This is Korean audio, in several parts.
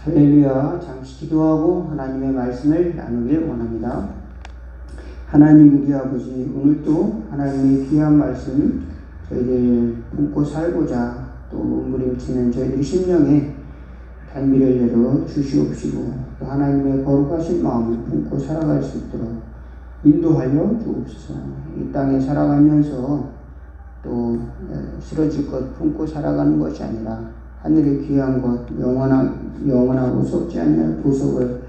할렐루야. 잠시 기도하고 하나님의 말씀을 나누길 원합니다. 하나님 우리 아버지, 오늘도 하나님의 귀한 말씀 저희들 품고 살고자 또 몸부림치는 저희들 심령에 단비를 내려 주시옵시고 또 하나님의 거룩하신 마음을 품고 살아갈 수 있도록 인도하여 주옵소서. 이 땅에 살아가면서 또 쓰러질 것 품고 살아가는 것이 아니라 하늘의 귀한 것, 영원하고 속지 않는 보석을,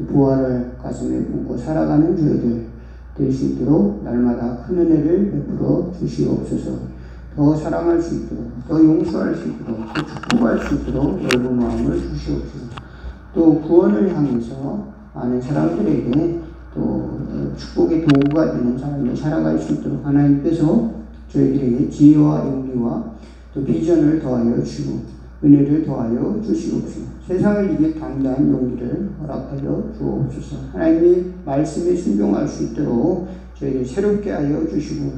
부활을 가슴에 품고 살아가는 저희들 될 수 있도록 날마다 큰 은혜를 베풀어 주시옵소서. 더 사랑할 수 있도록, 더 용서할 수 있도록, 더 축복할 수 있도록 넓은 마음을 주시옵소서. 또 구원을 향해서 많은 사람들에게 또 축복의 도구가 되는 삶을 살아갈 수 있도록 하나님께서 저희들에게 지혜와 용기와 또 비전을 더하여 주시고 은혜를 더하여 주시옵소서. 세상을 이길 당대한 용기를 허락하여 주옵소서. 하나님의 말씀에 순종할 수 있도록 저희를 새롭게 하여 주시고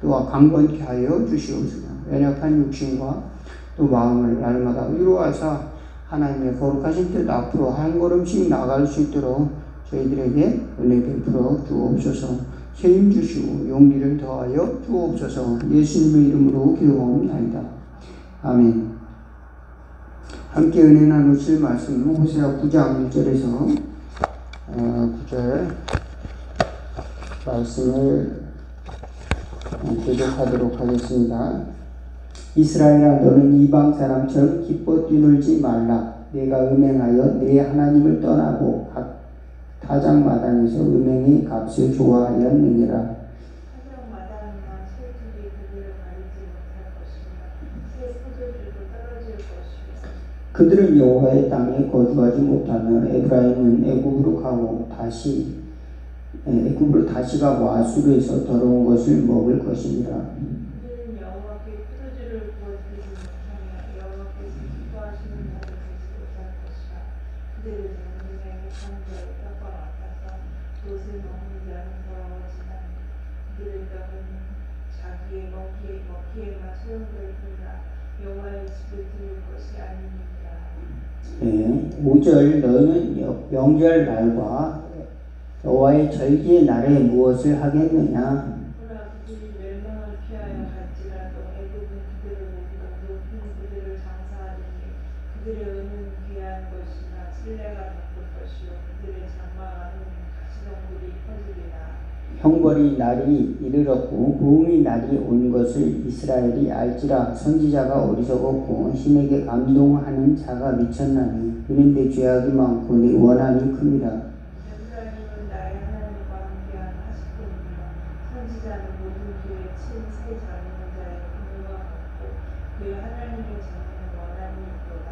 또 강건케 하여 주시옵소서. 연약한 육신과 또 마음을 날마다 위로하사 하나님의 거룩하신 뜻 앞으로 한 걸음씩 나아갈 수 있도록 저희들에게 은혜 베풀어 주옵소서. 세임 주시고 용기를 더하여 주옵소서. 예수님의 이름으로 기도하옵나이다. 아멘. 함께 은혜 나누실 말씀은 호세아 9장 1절에서 9절 말씀을 교독하도록 하겠습니다. 이스라엘아, 너는 이방 사람처럼 기뻐 뛰놀지 말라. 내가 음행하여 내 하나님을 떠나고 각 타작마당에서 음행의 값을 좋아하였느니라. 그들은 여호와의 땅에 거주하지 못하며 에브라임은 애굽으로 다시 가고 아수르에서 더러운 것을 먹을 것이니라. 그들은 여호와께 포도주를 부어드리지 못하며 여호와께서 기뻐하시는 날을 보지 못할 것이라. 그들은 음행의 창조에 떡과 맡아서 돛을 먹는 자는 더러워지나 그들의 떡은 자기의 먹기에만 소용돌이 뿐이라 여호와의 집을 들을 것이 아니니라. 5절 너는 명절 날과 여호와의 절기의 날에 무엇을 하겠느냐? 보라, 그들이 멸망을 피하여 갈지라도 애굽은 그들을 먹이고 노프는 그들을 장사하리니 그들의 은은 귀한 것이나 찔레가 덮을 것이요 그들의 장막 안에는 가시덤불이 퍼지리라. 형벌이 날이 이르렀고 보응의 날이 온 것을 이스라엘이 알지라. 선지자가 어리석었고 신에게 감동하는 자가 미쳤나니 이는 내 죄악이 많고 내 원함이 큽니다. 에브라임은 나의 하나님과 함께한 하십뿐이며 선지자는 모든 길에 친 새 잡는 자의 분노가 같고 그의 하나님의 장래는 원함이 있도다.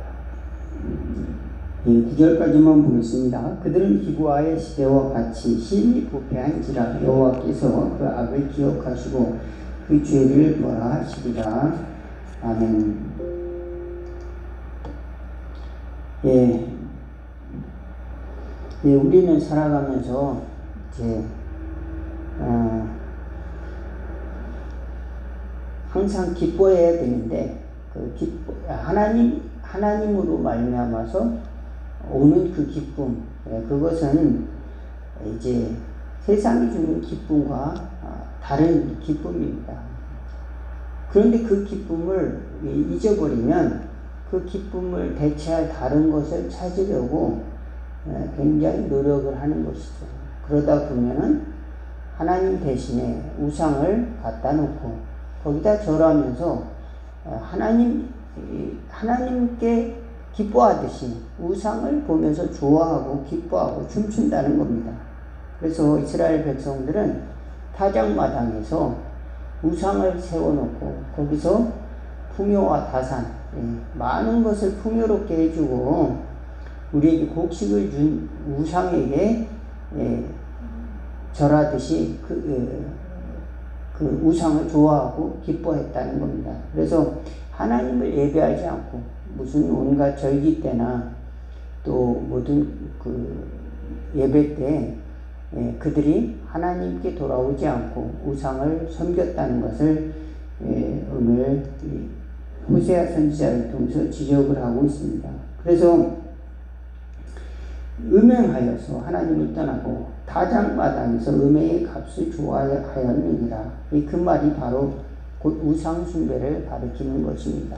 9절까지만 보겠습니다. 그들은 기브아의 시대와 같이 심히 부패한지라. 여호와께서 그 악을 기억하시고 그 죄를 벌하시리라. 아멘. 우리는 살아가면서 이제 항상 기뻐해야 되는데 하나님으로 말미암아서 오는 그 기쁨, 그것은 이제 세상이 주는 기쁨과 다른 기쁨입니다. 그런데 그 기쁨을 잊어버리면 그 기쁨을 대체할 다른 것을 찾으려고 굉장히 노력을 하는 것이죠. 그러다 보면은 하나님 대신에 우상을 갖다 놓고 거기다 절하면서 하나님께 기뻐하듯이 우상을 보면서 좋아하고 기뻐하고 춤춘다는 겁니다. 그래서 이스라엘 백성들은 타작마당에서 우상을 세워놓고 거기서 풍요와 다산, 많은 것을 풍요롭게 해주고 우리에게 곡식을 준 우상에게 절하듯이 그 우상을 좋아하고 기뻐했다는 겁니다. 그래서 하나님을 예배하지 않고 무슨 온갖 절기 때나 또 모든 그 예배 때 그들이 하나님께 돌아오지 않고 우상을 섬겼다는 것을 오늘 호세아 선지자를 통해서 지적을 하고 있습니다. 그래서 음행하여서 하나님을 떠나고 타작마당에서 음행의 값을 좋아하였느니라. 그 말이 바로 곧 우상숭배를 가리키는 것입니다.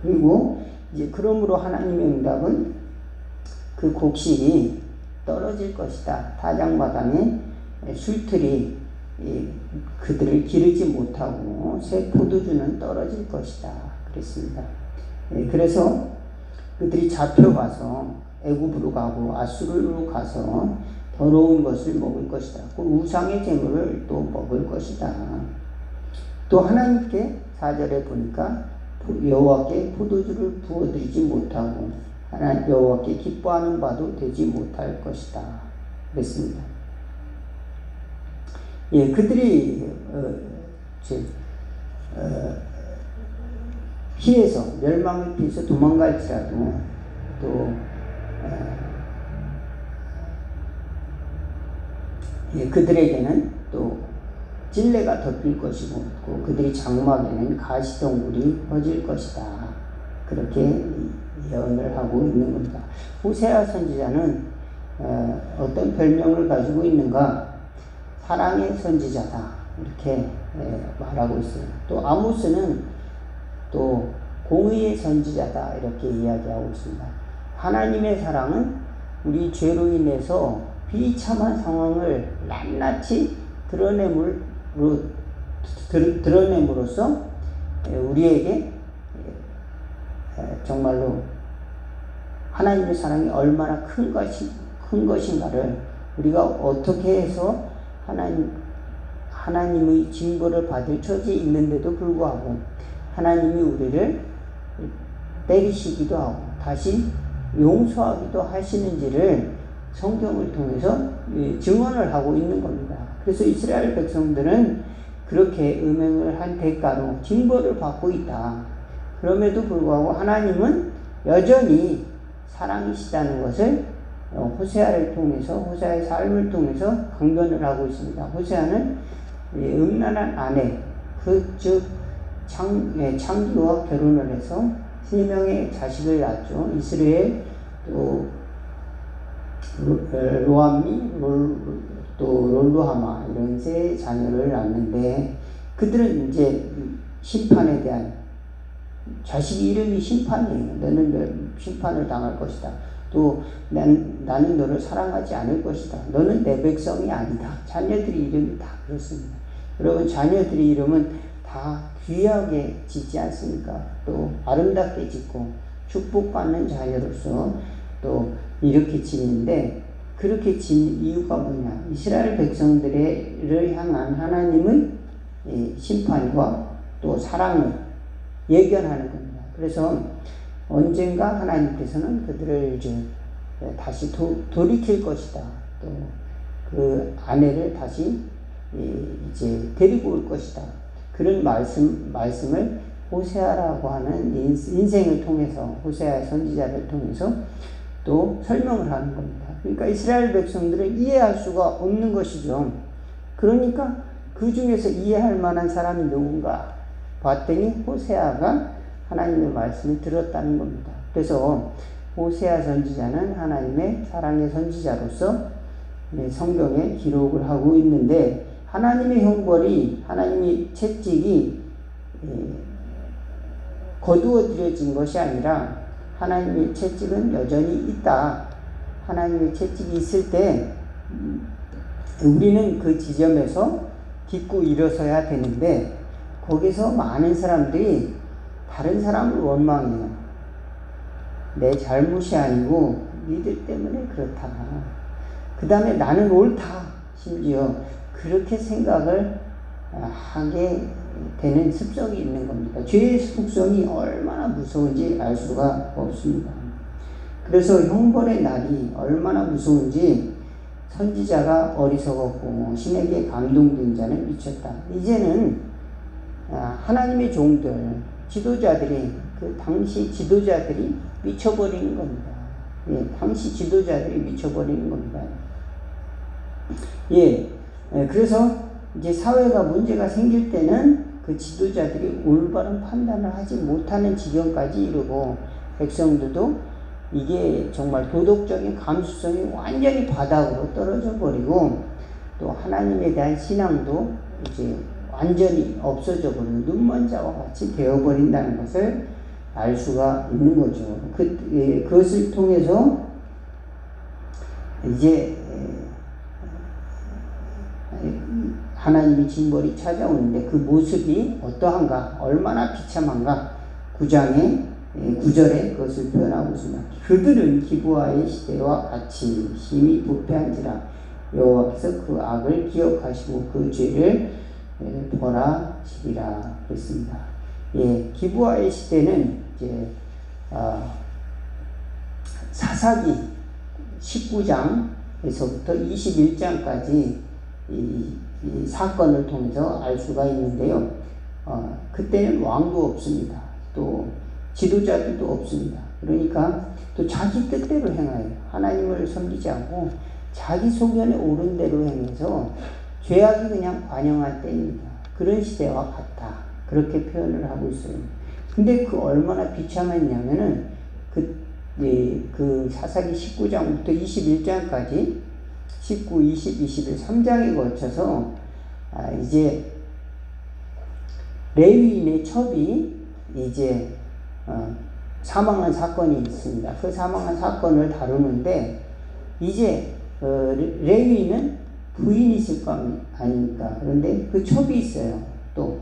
그리고 이제 그러므로 하나님의 응답은 그 곡식이 떨어질 것이다. 타작마당에 술틀이 그들을 기르지 못하고 새 포도주는 떨어질 것이다. 그랬습니다. 그래서 그들이 잡혀가서 애굽으로 가고 아수르로 가서 더러운 것을 먹을 것이다. 그 우상의 재물을 또 먹을 것이다. 또 하나님께 4절에 보니까 여호와께 포도주를 부어드리지 못하고 여호와께 기뻐하는 바도 되지 못할 것이다. 그랬습니다. 그들이 피해서 멸망을 피해서 도망갈지라도 또 그들에게는 또 찔레가 덮일 것이고 또 그들이 장막에는 가시덩굴이 퍼질 것이다. 그렇게 예언을 하고 있는 겁니다. 호세아 선지자는 어떤 별명을 가지고 있는가? 사랑의 선지자다. 이렇게 말하고 있어요. 또 아모스는 또 공의의 선지자다. 이렇게 이야기하고 있습니다. 하나님의 사랑은 우리 죄로 인해서 비참한 상황을 낱낱이 드러냄으로써 우리에게 정말로 하나님의 사랑이 얼마나 큰 것인가를 우리가 어떻게 해서 하나님의 징벌을 받을 처지에 있는데도 불구하고 하나님이 우리를 때리시기도 하고 다시 용서하기도 하시는지를 성경을 통해서 증언을 하고 있는 겁니다. 그래서 이스라엘 백성들은 그렇게 음행을 한 대가로 징벌을 받고 있다. 그럼에도 불구하고 하나님은 여전히 사랑이시다는 것을 호세아를 통해서 호세아의 삶을 통해서 강변을 하고 있습니다. 호세아는 음란한 아내 즉 창기와 결혼을 해서 3명의 자식을 낳았죠. 이스라엘 또 로암미 또 롤루하마 이런 3 자녀를 낳는데 그들은 이제 심판에 대한 자식 이름이 심판이에요. 너는 심판을 당할 것이다. 또 나는 너를 사랑하지 않을 것이다. 너는 내 백성이 아니다. 자녀들의 이름이 다 그렇습니다. 여러분 자녀들의 이름은 다 귀하게 짓지 않습니까? 또 아름답게 짓고 축복받는 자녀로서 또 이렇게 짓는데 그렇게 짓는 이유가 뭐냐? 이스라엘 백성들을 향한 하나님의 심판과 또 사랑을 예견하는 겁니다. 그래서 언젠가 하나님께서는 그들을 이제 다시 돌이킬 것이다. 또 그 아내를 다시 이제 데리고 올 것이다. 그런 말씀을 호세아라고 하는 인생을 통해서 호세아의 선지자를 통해서 또 설명을 하는 겁니다. 그러니까 이스라엘 백성들은 이해할 수가 없는 것이죠. 그러니까 그 중에서 이해할 만한 사람이 누군가 봤더니 호세아가 하나님의 말씀을 들었다는 겁니다. 그래서 호세아 선지자는 하나님의 사랑의 선지자로서 성경에 기록을 하고 있는데 하나님의 형벌이 하나님의 채찍이 거두어들여진 것이 아니라 하나님의 채찍은 여전히 있다. 하나님의 채찍이 있을 때 우리는 그 지점에서 딛고 일어서야 되는데 거기서 많은 사람들이 다른 사람을 원망해요. 내 잘못이 아니고 니들 때문에 그렇다. 그 다음에 나는 옳다. 심지어 그렇게 생각을 하게 되는 습성이 있는 겁니다. 죄의 속성이 얼마나 무서운지 알 수가 없습니다. 그래서 형벌의 날이 얼마나 무서운지 선지자가 어리석었고 신에게 감동된 자는 미쳤다. 이제는 하나님의 종들, 지도자들이 그 당시 지도자들이 미쳐버리는 겁니다. 당시 지도자들이 미쳐버리는 겁니다. 그래서 이제 사회가 문제가 생길 때는 그 지도자들이 올바른 판단을 하지 못하는 지경까지 이르고 백성들도 이게 정말 도덕적인 감수성이 완전히 바닥으로 떨어져 버리고 또 하나님에 대한 신앙도 이제 완전히 없어져 버리는 눈먼 자와 같이 되어버린다는 것을 알 수가 있는 거죠. 그것을 통해서 이제 하나님의 징벌이 찾아오는데 그 모습이 어떠한가, 얼마나 비참한가 9장의 9절에 그것을 표현하고 있습니다. 그들은 기브아의 시대와 같이 심히 부패한지라 여호와께서 그 악을 기억하시고 그 죄를 벌하시리라 그랬습니다. 예, 기브아의 시대는 이제 사사기 19장에서부터 21장까지 이 사건을 통해서 알 수가 있는데요. 그때는 왕도 없습니다. 또 지도자들도 없습니다. 그러니까 또 자기 뜻대로 행하여 하나님을 섬기지 않고 자기 소견에 옳은 대로 행해서 죄악이 그냥 관영할 때입니다. 그런 시대와 같다. 그렇게 표현을 하고 있어요. 근데 그 얼마나 비참했냐면은 그 사사기 19장부터 21장까지 19, 20, 21, 3장에 거쳐서 이제 레위인의 첩이 이제 사망한 사건이 있습니다. 그 사망한 사건을 다루는데 이제 레위인은 부인이 있을 거 아닙니까? 그런데 그 첩이 있어요. 또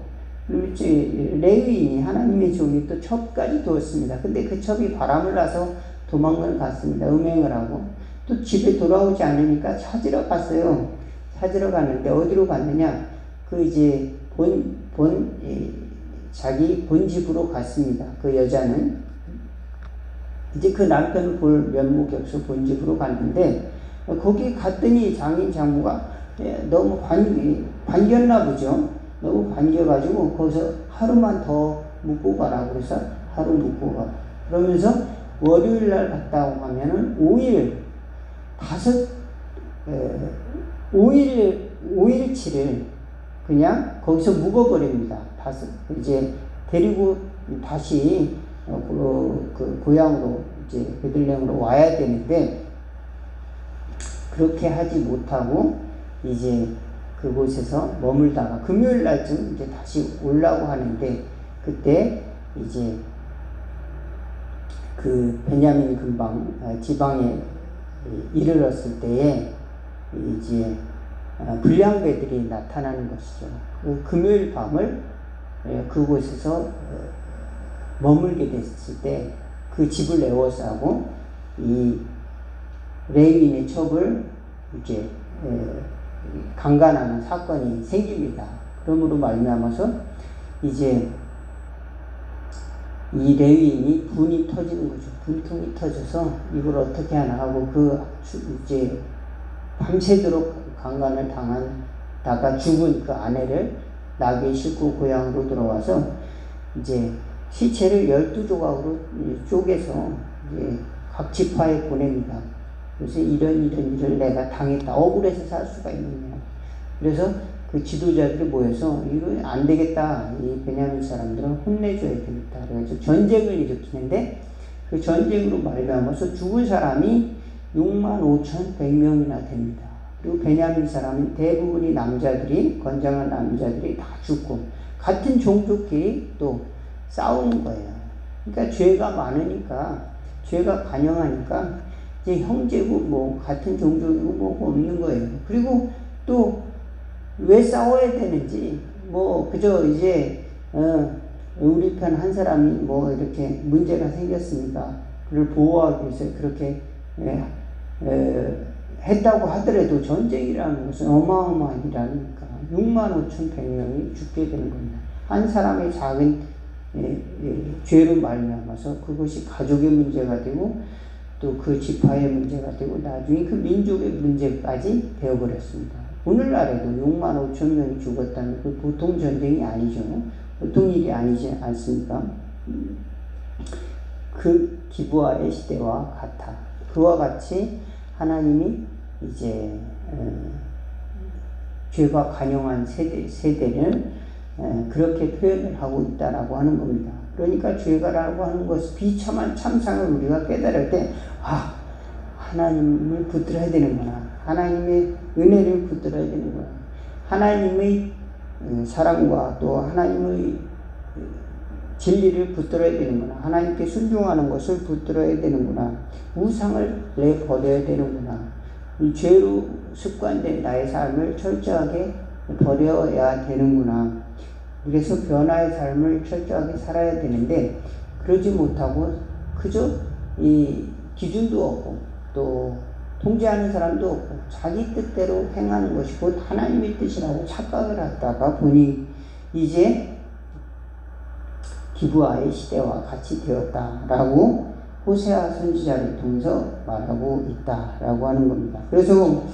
레위인이 하나님의 종이 또 첩까지 두었습니다. 근데 그 첩이 바람을 놔서 도망을 갔습니다. 음행을 하고 또 집에 돌아오지 않으니까 찾으러 갔어요. 찾으러 갔는데 어디로 갔느냐? 그 이제 자기 본집으로 갔습니다. 그 여자는 이제 그 남편을 볼 면목이 없어 본집으로 갔는데 거기 갔더니 장인 장모가 너무 반겼나 보죠. 너무 반겨가지고 거기서 하루만 더 묵고 가라고 그래서 하루 묵고 가. 그러면서 월요일 날 갔다 오면은 5일치를 그냥 거기서 묵어버립니다. 이제 데리고 다시 그 고향으로 이제 베들레헴으로 와야 되는데 그렇게 하지 못하고 이제 그곳에서 머물다가 금요일 날쯤 이제 다시 오려고 하는데 그때 이제 그 베냐민 근방 지방에 이르렀을 때에 이제 불량배들이 나타나는 것이죠. 그 금요일 밤을 그곳에서 머물게 됐을 때 그 집을 에워싸고 이 레위인의 첩을 이제 강간하는 사건이 생깁니다. 그러므로 말미암아서 이제 이 레위인이 분이 터지는 거죠. 분통이 터져서 이걸 어떻게 하나 하고 이제 밤새도록 강간을 당하다가 죽은 그 아내를 나귀에 싣고 고향으로 들어와서 이제 시체를 12조각으로 쪼개서 이제 각 지파에 보냅니다. 그래서 이런 일을 내가 당했다. 억울해서 살 수가 있느냐. 그래서 그 지도자들이 모여서 이거 안 되겠다. 이 베냐민 사람들은 혼내줘야 되겠다. 그래서 전쟁을 일으키는데 그 전쟁으로 말미암아서 죽은 사람이 65,100명이나 됩니다. 그리고 베냐민 사람은 대부분이 남자들이 건장한 남자들이 다 죽고 같은 종족끼리 또 싸우는 거예요. 그러니까 죄가 많으니까 죄가 관영하니까 이제 형제고 뭐 같은 종족이고 뭐고 없는 거예요. 그리고 또 왜 싸워야 되는지 뭐 그저 이제 우리 편 한 사람이 뭐 이렇게 문제가 생겼으니까 그를 보호하기 위해서 그렇게 했다고 하더라도 전쟁이라는 것은 어마어마한 일이니까 65,100명이 죽게 되는 겁니다. 한 사람의 작은 죄로 말미암아서 그것이 가족의 문제가 되고 또 그 지파의 문제가 되고 나중에 그 민족의 문제까지 되어버렸습니다. 오늘날에도 65,000명이 죽었다는 그 보통 전쟁이 아니죠. 보통 일이 아니지 않습니까? 그 기브아의 시대와 같아. 그와 같이 하나님이 이제 죄가 관영한 세대는 그렇게 표현을 하고 있다라고 하는 겁니다. 그러니까 죄가라고 하는 것은 비참한 참상을 우리가 깨달을 때 하나님을 붙들어야 되는구나. 하나님의 은혜를 붙들어야 되는구나. 하나님의 사랑과 또 하나님의 진리를 붙들어야 되는구나. 하나님께 순종하는 것을 붙들어야 되는구나. 우상을 내버려야 되는구나. 이 죄로 습관된 나의 삶을 철저하게 버려야 되는구나. 그래서 변화의 삶을 철저하게 살아야 되는데 그러지 못하고 그저 이 기준도 없고 또 통제하는 사람도 없고 자기 뜻대로 행하는 것이 곧 하나님의 뜻이라고 착각을 하다가 보니 이제 기브아의 시대와 같이 되었다라고 호세아 선지자를 통해서 말하고 있다라고 하는 겁니다. 그래서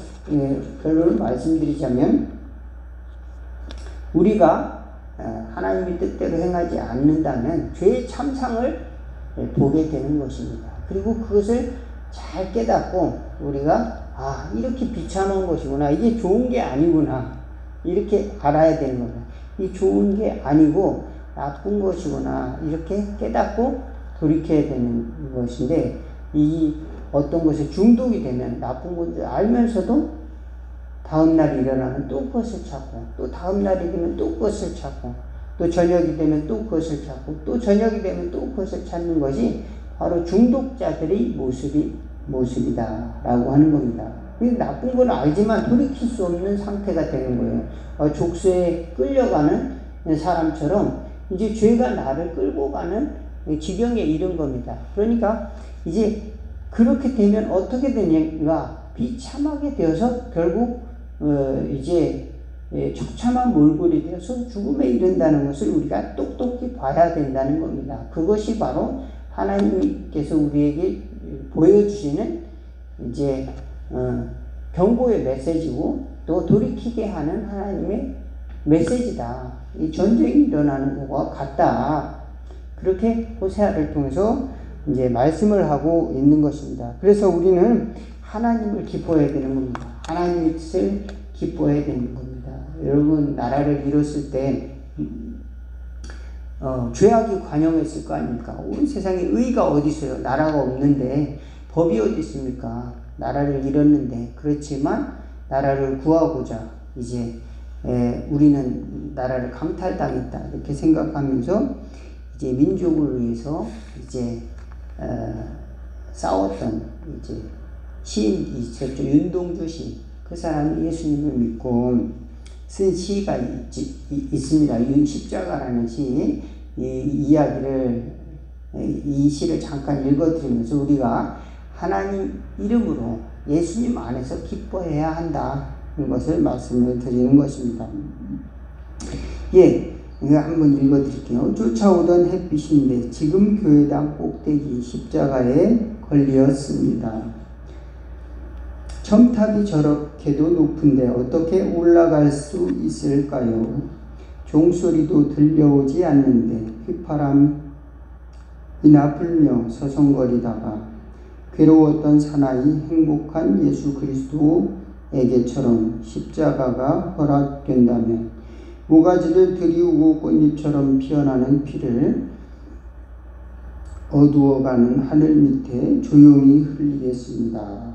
결론을 말씀드리자면 우리가 하나님의 뜻대로 행하지 않는다면 죄의 참상을 보게 되는 것입니다. 그리고 그것을 잘 깨닫고 우리가 이렇게 비참한 것이구나. 이게 좋은 게 아니구나. 이렇게 알아야 되는 거다. 이 좋은 게 아니고 나쁜 것이구나. 이렇게 깨닫고 돌이켜야 되는 것인데 이 어떤 것에 중독이 되면 나쁜 것을 알면서도 다음날 일어나면 또 그것을 찾고 또 다음날이 되면 또 그것을 찾고 또 저녁이 되면 또 그것을 찾고 또 저녁이 되면 또 그것을 찾는 것이 바로 중독자들의 모습이다라고 하는 겁니다. 나쁜 건 알지만 돌이킬 수 없는 상태가 되는 거예요. 족쇄에 끌려가는 사람처럼 이제 죄가 나를 끌고 가는 지경에 이른 겁니다. 그러니까 이제 그렇게 되면 어떻게 되는가? 비참하게 되어서 결국 이제 처참한 몰골이 되어서 죽음에 이른다는 것을 우리가 똑똑히 봐야 된다는 겁니다. 그것이 바로 하나님께서 우리에게 보여주시는 이제 경고의 메시지고 또 돌이키게 하는 하나님의 메시지다. 이 전쟁이 일어나는 것과 같다. 그렇게 호세아를 통해서 이제 말씀을 하고 있는 것입니다. 그래서 우리는 하나님을 기뻐해야 되는 겁니다. 하나님의 뜻을 기뻐해야 되는 겁니다. 여러분 나라를 이뤘을 때 죄악이 관영했을 거 아닙니까? 온 세상에 의가 어디 있어요? 나라가 없는데 법이 어디 있습니까? 나라를 잃었는데 그렇지만 나라를 구하고자 이제 우리는 나라를 강탈당했다 이렇게 생각하면서 이제 민족을 위해서 이제 싸웠던 이제 시인이 있었죠. 윤동주 시. 그 사람이 예수님을 믿고 쓴 시가 있습니다. 윤십자가라는 시. 이 시를 잠깐 읽어드리면서 우리가 하나님 이름으로 예수님 안에서 기뻐해야 한다는 것을 말씀을 드리는 것입니다. 이거 한번 읽어드릴게요. 쫓아오던 햇빛인데 지금 교회당 꼭대기 십자가에 걸렸습니다. 첨탑이 저렇게도 높은데 어떻게 올라갈 수 있을까요? 종소리도 들려오지 않는데 휘파람이나 불며 서성거리다가 괴로웠던 사나이 행복한 예수 그리스도에게처럼 십자가가 허락된다면 모가지를 들이우고 꽃잎처럼 피어나는 피를 어두워가는 하늘 밑에 조용히 흘리겠습니다.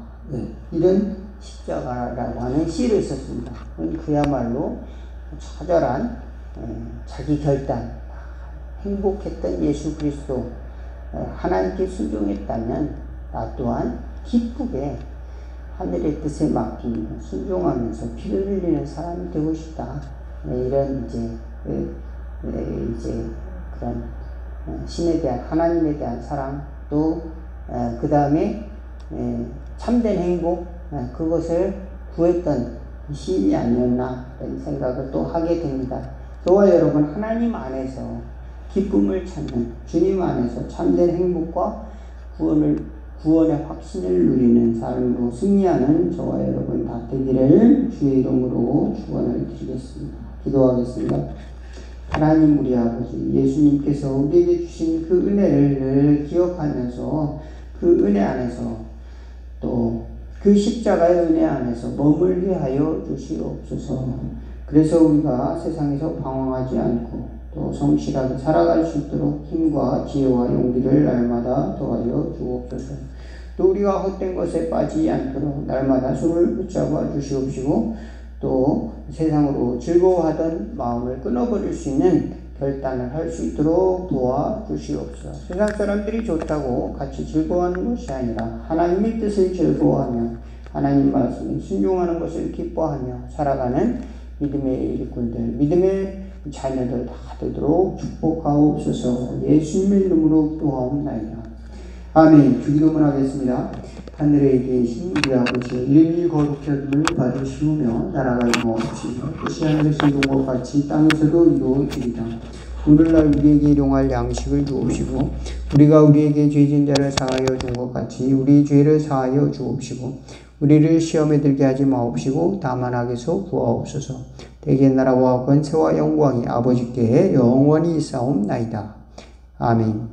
이런 십자가라고 하는 시를 썼습니다. 그야말로 처절한 자기 결단, 행복했던 예수 그리스도 하나님께 순종했다면 나 또한 기쁘게 하늘의 뜻에 맡기며 순종하면서 피를 흘리는 사람이 되고 싶다. 이런 이제 그런 신에 대한 하나님에 대한 사랑 또 그 다음에 참된 행복 그것을 구했던 시인이 아니었나 이런 생각을 또 하게 됩니다. 저와 여러분 하나님 안에서 기쁨을 찾는 주님 안에서 참된 행복과 구원의 확신을 누리는 삶으로 승리하는 저와 여러분 다 되기를 주의 이름으로 축원을 드리겠습니다. 기도하겠습니다. 하나님 우리 아버지 예수님께서 우리에게 주신 그 은혜를 늘 기억하면서 그 은혜 안에서 또 그 십자가의 은혜 안에서 머물게 하여 주시옵소서. 그래서 우리가 세상에서 방황하지 않고 또 또 성실하게 살아갈 수 있도록 힘과 지혜와 용기를 날마다 더하여 주옵소서. 또 우리가 헛된 것에 빠지지 않도록 날마다 손을 붙잡아 주시옵시고 또 세상으로 즐거워하던 마음을 끊어버릴 수 있는 결단을 할 수 있도록 도와주시옵소서. 세상 사람들이 좋다고 같이 즐거워하는 것이 아니라 하나님의 뜻을 즐거워하며 하나님 말씀에 순종하는 것을 기뻐하며 살아가는 믿음의 일꾼들, 믿음의 자녀들 다 되도록 축복하옵소서. 예수님의 이름으로 기도하옵나이다. 아멘. 주기도문 하겠습니다. 하늘에 계신 우리 아버지, 이름이 거룩히 여김을 받으시오며 나라가 임하옵시며 뜻이 하늘에서 이룬 것 같이 땅에서도 이루어지리다. 오늘날 우리에게 일용할 양식을 주옵시고 우리가 우리에게 죄진 자를 사하여 준 것 같이 우리 죄를 사하여 주옵시고 우리를 시험에 들게 하지 마옵시고 다만 악에서 구하옵소서. 대개 나라와 권세와 영광이 아버지께 영원히 있사옵나이다. 아멘.